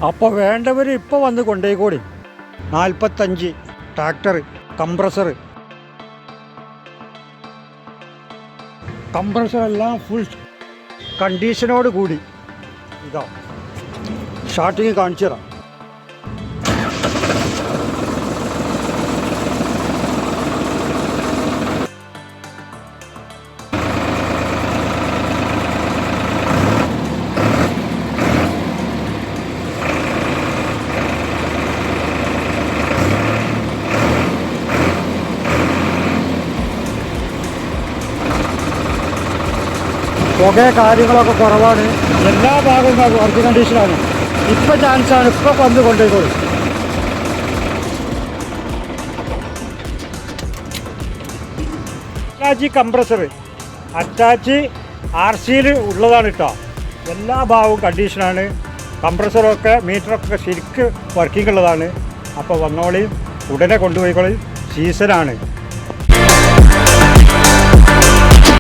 അപ്പോൾ വേണ്ടവർ ഇപ്പോൾ വന്ന് കൊണ്ടുപോയിക്കോടി. 45 ട്രാക്ടർ, കംപ്രസറെല്ലാം ഫുൾ കണ്ടീഷനോട് കൂടി. ഇതാ സ്റ്റാർട്ടിങ് കാണിച്ചു തരാം. പുക കാര്യങ്ങളൊക്കെ കുറവാണ്. എല്ലാ ഭാഗവും വർക്ക് കണ്ടീഷനാണ്. ഇപ്പോൾ ചാൻസാണ്, ഇപ്പോൾ വന്ന് കൊണ്ടുപോയിക്കോളൂ. അറ്റാച്ച് കംപ്രസർ അറ്റാച്ച് RCയിൽ ഉള്ളതാണ് കേട്ടോ. എല്ലാ ഭാഗവും കണ്ടീഷനാണ്. കംപ്രസറൊക്കെ മീറ്ററൊക്കെ ശരിക്ക് വർക്കിംഗ് ഉള്ളതാണ്. അപ്പോൾ വന്നോളി, ഉടനെ കൊണ്ടുപോയിക്കോളി. സീസണാണ്.